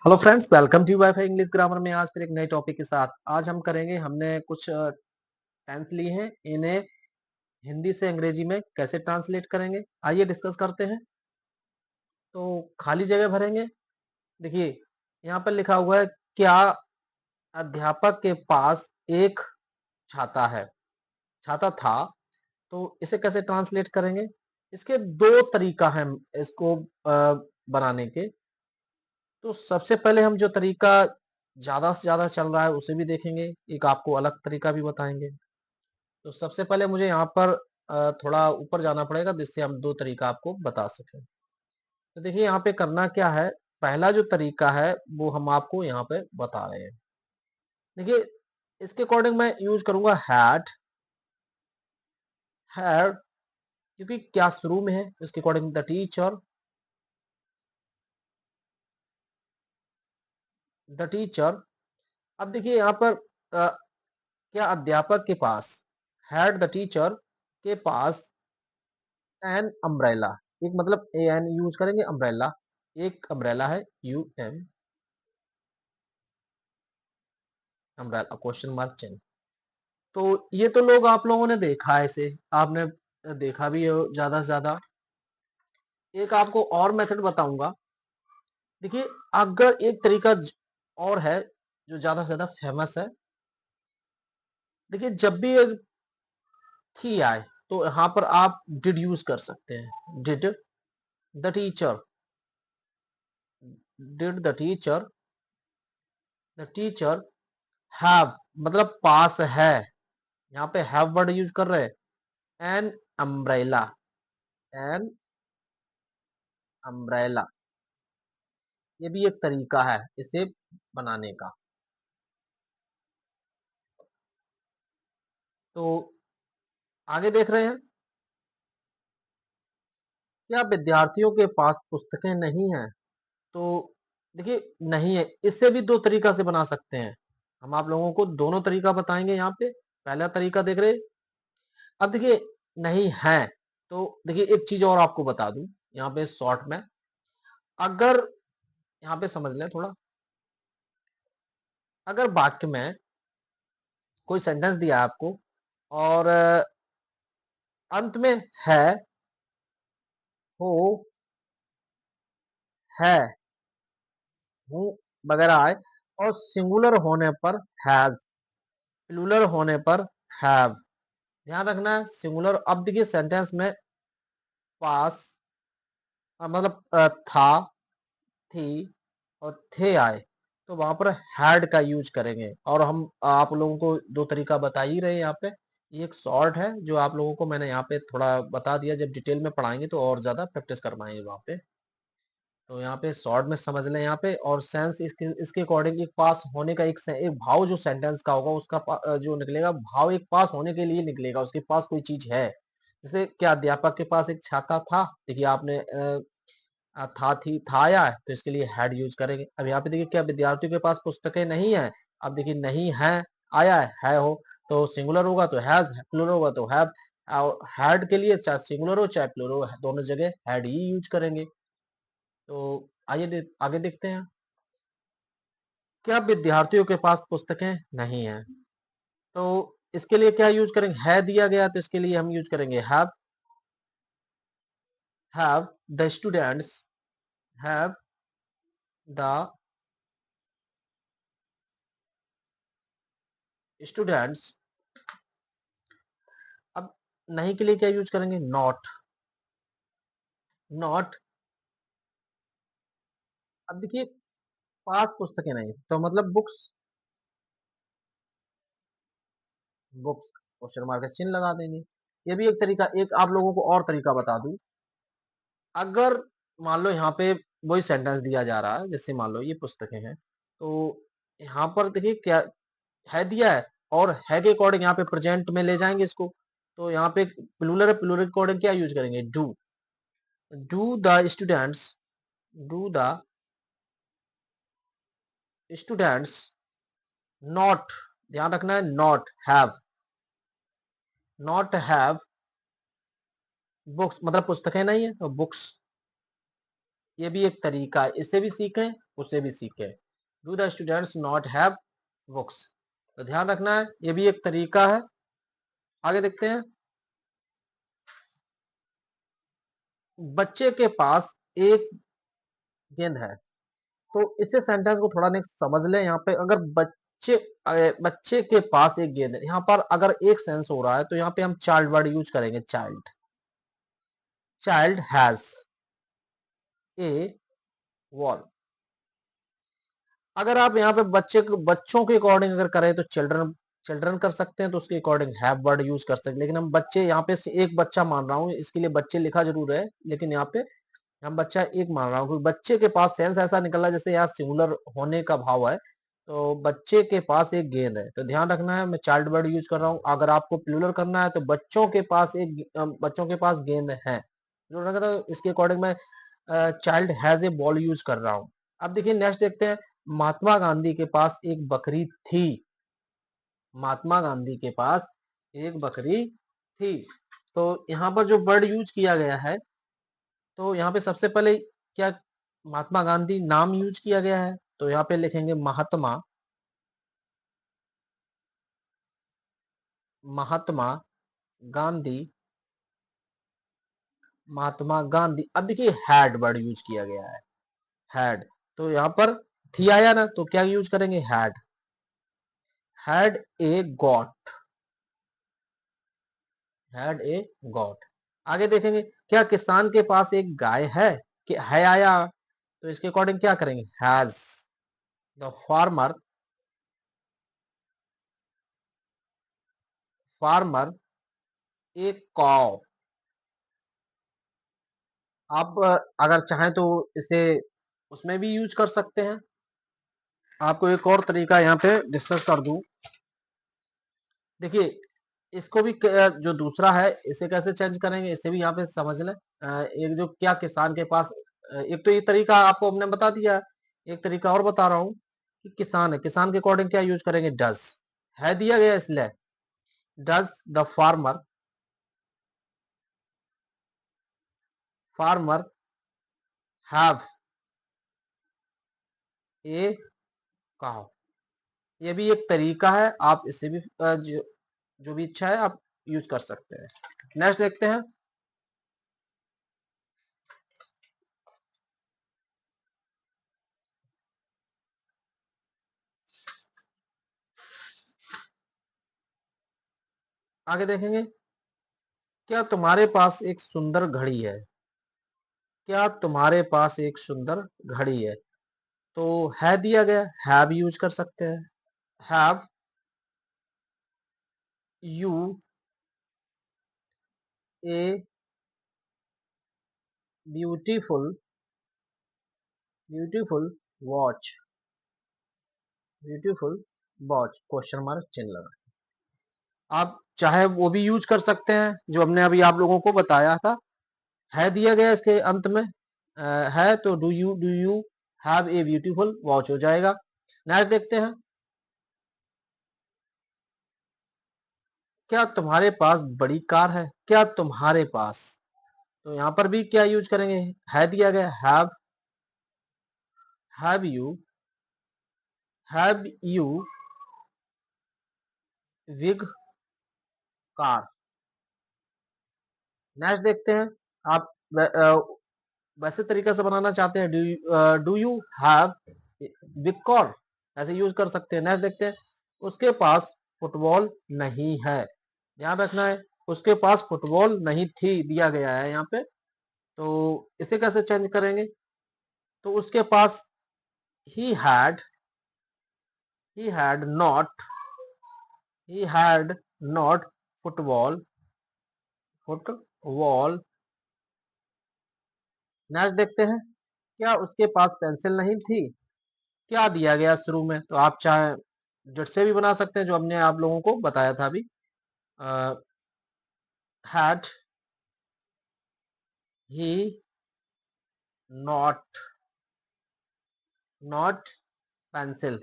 Hello friends, welcome to WiFi English grammar में। आज फिर एक नए टॉपिक के साथ आज हम करेंगे। हमने कुछ टेंस लिए हैं, इन्हें हिंदी से अंग्रेजी में कैसे ट्रांसलेट करेंगे, आइए डिस्कस करते हैं। तो खाली जगह भरेंगे। देखिए यहाँ पर लिखा हुआ है, क्या अध्यापक के पास एक छाता है, छाता था। तो इसे कैसे ट्रांसलेट करेंगे? इसके दो तरीका हैं इसको बनाने के। तो सबसे पहले हम जो तरीका ज्यादा से ज्यादा चल रहा है उसे भी देखेंगे, एक आपको अलग तरीका भी बताएंगे। तो सबसे पहले मुझे यहाँ पर थोड़ा ऊपर जाना पड़ेगा जिससे हम दो तरीका आपको बता सकें। तो देखिए यहाँ पे करना क्या है। पहला जो तरीका है वो हम आपको यहाँ पे बता रहे हैं। देखिए इसके अकॉर्डिंग मैं यूज करूंगा हैड। हैड क्योंकि क्या शुरू में है, इसके according the teacher. The teacher. अब देखिए यहाँ पर क्या अध्यापक के पास, हैड द टीचर के पास एन अम्ब्रेला। एक मतलब ए एन यूज करेंगे, अम्ब्रेला एक अम्ब्रेला है, U M umbrella question mark चिन्ह। तो ये तो लोग आप लोगों ने देखा है, इसे आपने देखा भी है ज्यादा से ज्यादा। एक आपको और मेथड बताऊंगा। देखिए अगर एक तरीका और है जो ज्यादा से ज्यादा फेमस है। देखिए जब भी एक थी आए तो यहाँ पर आप डिड यूज कर सकते हैं। Did the teacher. Did the teacher have मतलब पास है। यहाँ पे हैव वर्ड यूज कर रहे हैं। An umbrella. An umbrella. ये भी एक तरीका है इसे बनाने का। तो आगे देख रहे हैं, क्या विद्यार्थियों के पास पुस्तकें नहीं हैं? तो देखिए नहीं है, इससे भी दो तरीका से बना सकते हैं। हम आप लोगों को दोनों तरीका बताएंगे यहाँ पे। पहला तरीका देख रहे हैं। अब देखिए नहीं है, तो देखिए एक चीज और आपको बता दूं यहाँ पे शॉर्ट में। अगर यहाँ पे समझ लें थोड़ा। अगर वाक्य में कोई सेंटेंस दिया है आपको और अंत में है, हो, है, हूँ वगैरह आए और सिंगुलर होने पर हैज, प्लूरल होने पर हैव। ध्यान रखना है सिंगुलर। अब देखिए सेंटेंस में पास मतलब था, थी और थे आए तो वहां पर हैड का यूज करेंगे। और हम आप लोगों को दो तरीका बता ही रहे हैं यहाँ पे। ये एक शॉर्ट है जो आप लोगों को मैंने यहाँ पे थोड़ा बता दिया, जब डिटेल में पढ़ाएंगे तो और ज्यादा प्रैक्टिस कर पाएंगे वहाँ पे। तो यहाँ पे शॉर्ट में समझ लें यहाँ पे। और सेंस इसके अकॉर्डिंग एक पास होने का एक भाव जो सेंटेंस का होगा उसका जो निकलेगा भाव एक पास होने के लिए निकलेगा, उसके पास कोई चीज है। जैसे क्या अध्यापक के पास एक छाता था। देखिए आपने था, थी, था आया है तो इसके लिए हैड यूज करेंगे। अब यहाँ पे देखिए क्या विद्यार्थियों के पास पुस्तकें नहीं है। अब देखिए नहीं है आया है हो तो सिंगुलर होगा तो हैज, प्लूरल होगा तो हैव। हैड के लिए चाहे सिंगुलर हो चाहे प्लूरल हो दोनों जगह हैड ही यूज करेंगे। तो आइए आगे देखते हैं। क्या विद्यार्थियों के पास पुस्तकें नहीं है? तो इसके लिए क्या यूज करेंगे? है दिया गया तो इसके लिए हम यूज करेंगे have the students, have the students. अब नहीं के लिए क्या यूज करेंगे? नॉट। नॉट। अब देखिए पास पुस्तकें नहीं तो मतलब बुक्स। बुक्स क्वेश्चन मार्क का चिन्ह लगा देंगे। ये भी एक तरीका। एक आप लोगों को और तरीका बता दूं। अगर मान लो यहाँ पे वही सेंटेंस दिया जा रहा है, जैसे मान लो ये पुस्तकें हैं तो यहाँ पर देखिए क्या है दिया है और है के अकॉर्डिंग यहाँ पे प्रेजेंट में ले जाएंगे इसको। तो यहाँ पे प्लूरल है, प्लूरल के अकॉर्डिंग क्या यूज करेंगे? Do. Do the students, do the students not. ध्यान रखना है not have. Not have books मतलब पुस्तकें नहीं है तो बुक्स। ये भी एक तरीका है, इससे भी सीखें। उससे भी सीखें। Do the students not have books, तो ध्यान रखना है, ये भी एक तरीका है। आगे देखते हैं, बच्चे के पास एक गेंद है, तो इससे सेंटेंस को थोड़ा नेक्स्ट समझ लें। यहाँ पे अगर बच्चे के पास एक गेंद है, यहाँ पर अगर एक सेंस हो रहा है तो यहाँ पे हम चाइल्ड वर्ड यूज करेंगे। Child, child has a wall. अगर आप यहाँ पे बच्चों के अकॉर्डिंग अगर करें तो चिल्ड्रन, चिल्ड्रन कर सकते हैं, तो उसके अकॉर्डिंग हैव वर्ड यूज कर सकते हैं। लेकिन हम बच्चे यहाँ पे से एक बच्चा मान रहा हूँ, इसके लिए बच्चे लिखा जरूर है, लेकिन यहाँ पे हम बच्चा एक मान रहा हूँ, क्योंकि बच्चे के पास सेंस ऐसा निकल रहा है जैसे यहाँ सिंगुलर होने का भाव है। तो बच्चे के पास एक गेंद है, तो ध्यान रखना है मैं चाइल्ड वर्ड यूज कर रहा हूँ। अगर आपको प्लूरल करना है तो बच्चों के पास गेंद है, प्लूरल रखा था, इसके अकॉर्डिंग मैं child has a ball use कर रहा हूँ। अब देखिए नेक्स्ट देखते हैं, महात्मा गांधी के पास एक बकरी थी। महात्मा गांधी के पास एक बकरी थी, तो यहाँ पर जो वर्ड यूज किया गया है, तो यहाँ पे सबसे पहले क्या, महात्मा गांधी नाम यूज किया गया है, तो यहाँ पे लिखेंगे महात्मा, महात्मा गांधी, महात्मा गांधी। अब देखिए हैड वर्ड यूज किया गया है, हैड, तो यहाँ पर थी आया ना, तो क्या यूज करेंगे, had a got, had a got. आगे देखेंगे, क्या किसान के पास एक गाय है, कि है आया, तो इसके अकॉर्डिंग क्या करेंगे, हैज। द फार्मर, फार्मर एक कॉव। आप अगर चाहें तो इसे उसमें भी यूज कर सकते हैं। आपको एक और तरीका यहाँ पे डिस्कस कर दूं, देखिए इसको भी जो दूसरा है इसे कैसे चेंज करेंगे, इसे भी यहाँ पे समझ लें। एक जो क्या किसान के पास, एक तो ये तरीका आपको हमने बता दिया, एक तरीका और बता रहा हूँ कि किसान है, किसान के अकॉर्डिंग क्या यूज करेंगे, डज, है दिया गया इसलिए, does the farmer, farmer have a cow. ये भी एक तरीका है, आप इसे भी जो भी इच्छा है आप यूज कर सकते हैं। नेक्स्ट देखते हैं, आगे देखेंगे, क्या तुम्हारे पास एक सुंदर घड़ी है, क्या तुम्हारे पास एक सुंदर घड़ी है, तो है दिया गया, हैव यूज कर सकते हैं। Have U a beautiful, beautiful watch, beautiful watch, question mark चिन्ह लगा। आप चाहे वो भी यूज कर सकते हैं जो हमने अभी आप लोगों को बताया था, है दिया गया इसके अंत में, है तो do you have a beautiful watch हो जाएगा। नेक्स्ट देखते हैं, क्या तुम्हारे पास बड़ी कार है, क्या तुम्हारे पास, तो यहाँ पर भी क्या यूज करेंगे, है दिया गया, have you, have you big car. Next देखते हैं, आप वैसे तरीके से बनाना चाहते हैं, do you have big car, ऐसे यूज कर सकते हैं। नेक्स्ट देखते हैं, उसके पास फुटबॉल नहीं है, ध्यान रखना है, उसके पास फुटबॉल नहीं थी दिया गया है यहाँ पे, तो इसे कैसे चेंज करेंगे, तो उसके पास he had, he had not, he had not football, football. Next देखते हैं, क्या उसके पास पेंसिल नहीं थी, क्या दिया गया शुरू में, तो आप चाहे जट से भी बना सकते हैं जो हमने आप लोगों को बताया था अभी, had he not, not pencil,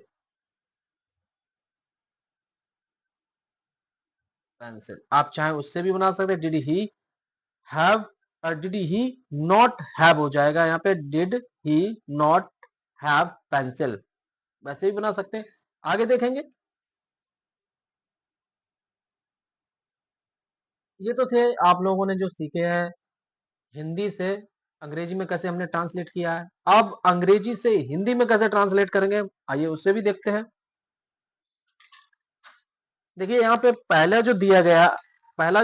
pencil आप चाहे उससे भी बना सकते हैं, did he have, did he not have हो जाएगा यहाँ पे, did he not have pencil, वैसे भी बना सकते हैं। आगे देखेंगे। ये तो थे आप लोगों ने जो सीखे हैं हिंदी से अंग्रेजी में कैसे हमने ट्रांसलेट किया है। अब अंग्रेजी से हिंदी में कैसे ट्रांसलेट करेंगे, आइए उससे भी देखते हैं। देखिए यहाँ पे पहला जो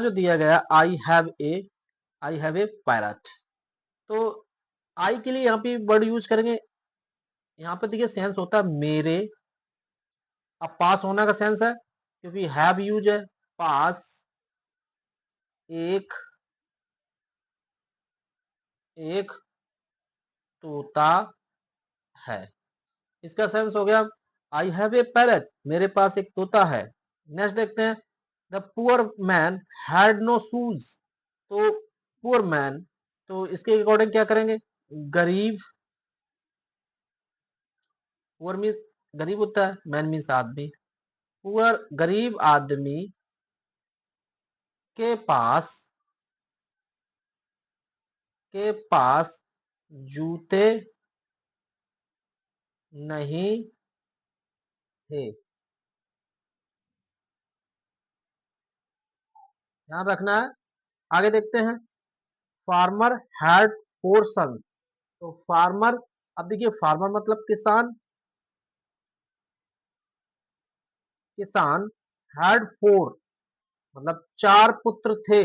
दिया गया आई हैव ए पैरट। तो आई के लिए यहाँ पे वर्ड यूज करेंगे। यहाँ पे देखिए सेंस होता है मेरे। अब पास होना का सेंस है क्योंकि हैव यूज है। पास एक एक तोता है, इसका सेंस हो गया आई हैव ए पैरट, मेरे पास एक तोता है। नेक्स्ट देखते हैं। The poor man had no shoes. तो पुअर मैन, तो इसके अकॉर्डिंग क्या करेंगे, गरीब। पुअर मीन गरीब होता है, मैन मीन्स आदमी। पुअर गरीब आदमी के पास के पास जूते नहीं थे। ध्यान रखना है। आगे देखते हैं। फार्मर हैड फोर सन। तो फार्मर, अब देखिए फार्मर मतलब किसान। किसान हैड फोर मतलब चार पुत्र थे।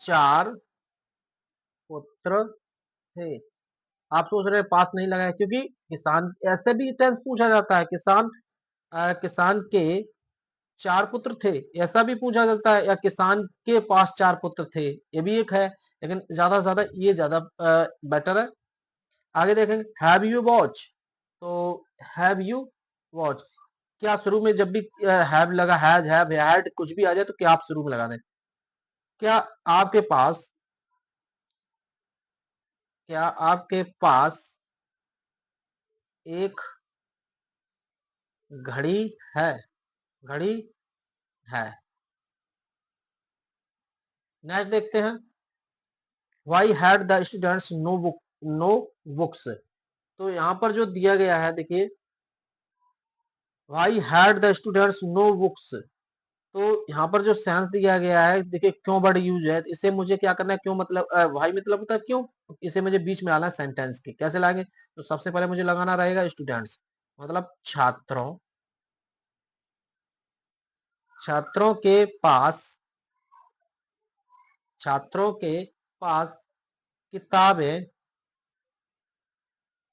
चार पुत्र थे। आप सोच रहे हैं पास नहीं लगाया क्योंकि किसान ऐसे भी टेंस पूछा जाता है। किसान के चार पुत्र थे, ऐसा भी पूछा जाता है, या किसान के पास चार पुत्र थे, ये भी एक है। लेकिन ज्यादा से ज्यादा ये ज्यादा बेटर है। आगे देखेंगे। Have you watch. तो हैव यू वॉच, क्या शुरू में जब भी हैव लगा, हैव हैड कुछ भी आ जाए तो क्या आप शुरू में लगा दें। क्या आपके पास क्या आपके पास एक घड़ी है। घड़ी है। नेक्स्ट देखते हैं। Why had the students no books. तो यहाँ पर जो दिया गया है देखिए, why had the students no books. तो यहाँ पर जो सेंस दिया गया है देखिए, क्यों वर्ड यूज है, तो इसे मुझे क्या करना है, क्यों मतलब वाई मतलब होता है क्यों। इसे मुझे बीच में आना है सेंटेंस के, कैसे लाएंगे, तो सबसे पहले मुझे लगाना रहेगा स्टूडेंट्स, मतलब छात्रों। छात्रों के पास छात्रों के पास किताबें,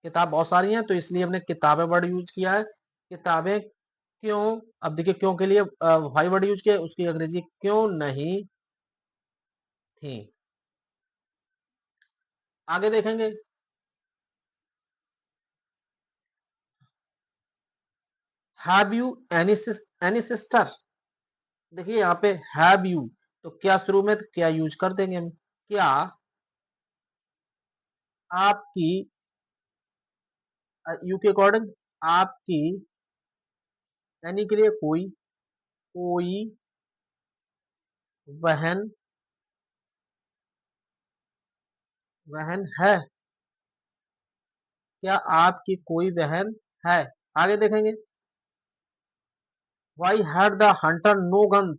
किताब बहुत सारी हैं तो इसलिए हमने किताबें वर्ड यूज किया है। किताबें क्यों, अब देखिए क्यों के लिए वाई वर्ड यूज किया, उसकी अंग्रेजी क्यों नहीं थी। आगे देखेंगे। Have you any sister. देखिए यहाँ पे हैव यू, तो क्या शुरू में तो क्या यूज कर देंगे हम। क्या आपकी, यू के अकॉर्डिंग आपकी, एनी के लिए कोई, कोई बहन, बहन है। क्या आपकी कोई बहन है। आगे देखेंगे। Why had the hunter no gun.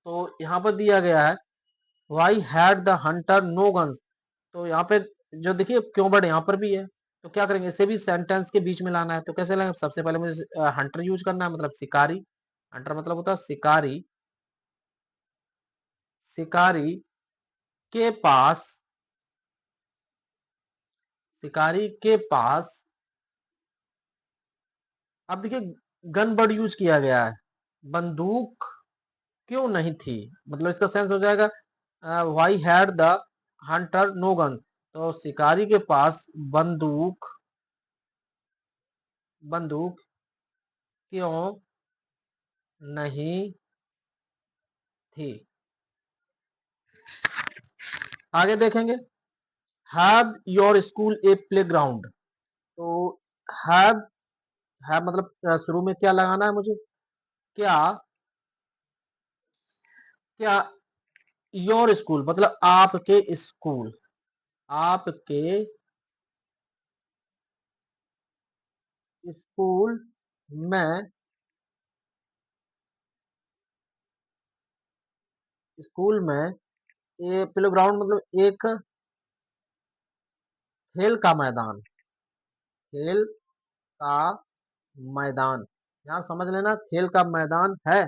तो यहाँ पर दिया गया है why had the hunter no guns. तो यहाँ पे जो देखिए क्यों वर्ड यहाँ पर भी है, तो क्या करेंगे, इसे भी सेंटेंस के बीच में लाना है। तो कैसे लाएंगे, सबसे पहले मुझे हंटर यूज करना है, मतलब शिकारी। हंटर मतलब होता है शिकारी। शिकारी के पास शिकारी के पास, अब देखिए गन वर्ड यूज किया गया है। बंदूक क्यों नहीं थी, मतलब इसका सेंस हो जाएगा why had the hunter no gun. तो शिकारी के पास बंदूक क्यों नहीं थी। आगे देखेंगे। Have your school A playground. तो हैव हैव मतलब शुरू में क्या लगाना है मुझे, क्या क्या योर स्कूल मतलब आपके स्कूल, आपके स्कूल में स्कूल में ये प्लेग्राउंड मतलब एक खेल का मैदान, खेल का मैदान। यहाँ समझ लेना खेल का मैदान है।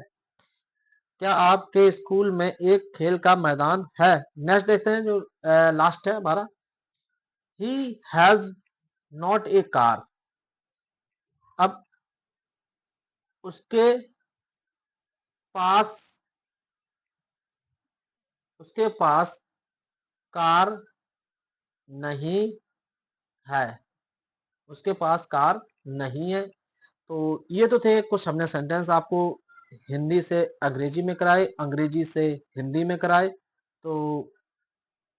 क्या आपके स्कूल में एक खेल का मैदान है? नेक्स्ट देखते हैं जो लास्ट है हमारा। He has not a car. अब उसके पास उसके पास कार नहीं है। उसके पास कार नहीं है। तो ये तो थे कुछ हमने सेंटेंस आपको हिंदी से अंग्रेजी में कराए, अंग्रेजी से हिंदी में कराए। तो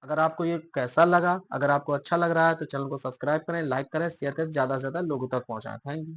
अगर आपको ये कैसा लगा, अगर आपको अच्छा लग रहा है तो चैनल को सब्सक्राइब करें, लाइक करें, शेयर करें, ज़्यादा से ज़्यादा लोगों तक पहुंचाएं। Thank you.